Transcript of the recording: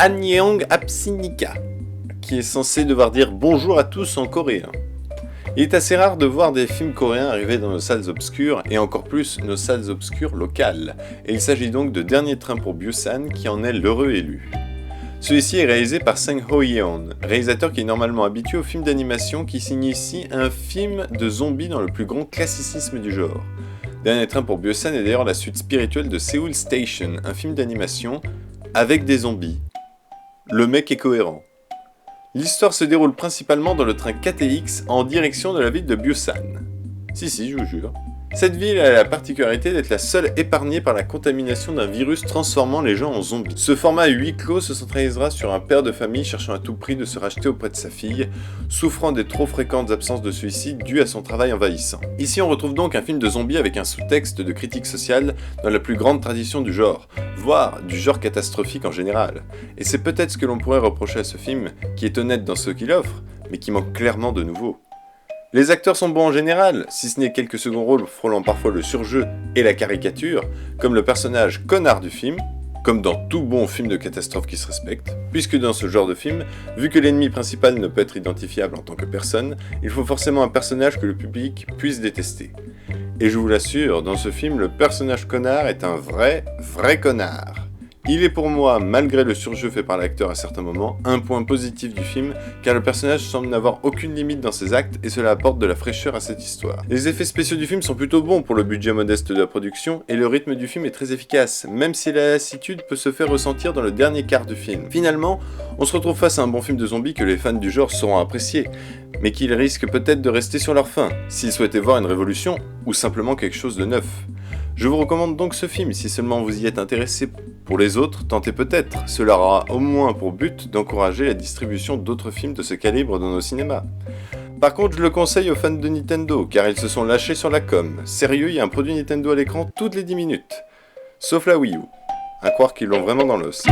Annyeonghaseimnika, qui est censé devoir dire bonjour à tous en coréen. Il est assez rare de voir des films coréens arriver dans nos salles obscures, et encore plus nos salles obscures locales, et il s'agit donc de Dernier Train pour Busan qui en est l'heureux élu. Celui-ci est réalisé par Sang Ho-yeon, réalisateur qui est normalement habitué aux films d'animation qui signe ici un film de zombies dans le plus grand classicisme du genre. Dernier Train pour Busan est d'ailleurs la suite spirituelle de Seoul Station, un film d'animation avec des zombies. Le mec est cohérent. L'histoire se déroule principalement dans le train KTX en direction de la ville de Busan. Si, je vous jure. Cette ville a la particularité d'être la seule épargnée par la contamination d'un virus transformant les gens en zombies. Ce format à huis clos se centralisera sur un père de famille cherchant à tout prix de se racheter auprès de sa fille, souffrant des trop fréquentes absences de suicide dues à son travail envahissant. Ici on retrouve donc un film de zombies avec un sous-texte de critique sociale dans la plus grande tradition du genre, voire du genre catastrophique en général. Et c'est peut-être ce que l'on pourrait reprocher à ce film, qui est honnête dans ce qu'il offre, mais qui manque clairement de nouveau. Les acteurs sont bons en général, si ce n'est quelques seconds rôles frôlant parfois le surjeu et la caricature, comme le personnage connard du film, comme dans tout bon film de catastrophe qui se respecte, puisque dans ce genre de film, vu que l'ennemi principal ne peut être identifiable en tant que personne, il faut forcément un personnage que le public puisse détester. Et je vous l'assure, dans ce film, le personnage connard est un vrai connard. Il est pour moi, malgré le surjeu fait par l'acteur à certains moments, un point positif du film, car le personnage semble n'avoir aucune limite dans ses actes et cela apporte de la fraîcheur à cette histoire. Les effets spéciaux du film sont plutôt bons pour le budget modeste de la production, et le rythme du film est très efficace, même si la lassitude peut se faire ressentir dans le dernier quart du film. Finalement, on se retrouve face à un bon film de zombies que les fans du genre sauront apprécier, mais qu'ils risquent peut-être de rester sur leur faim, s'ils souhaitaient voir une révolution, ou simplement quelque chose de neuf. Je vous recommande donc ce film si seulement vous y êtes intéressé. Pour les autres, tentez peut-être, cela aura au moins pour but d'encourager la distribution d'autres films de ce calibre dans nos cinémas. Par contre, je le conseille aux fans de Nintendo, car ils se sont lâchés sur la com. Sérieux, il y a un produit Nintendo à l'écran toutes les 10 minutes. Sauf la Wii U. À croire qu'ils l'ont vraiment dans l'os.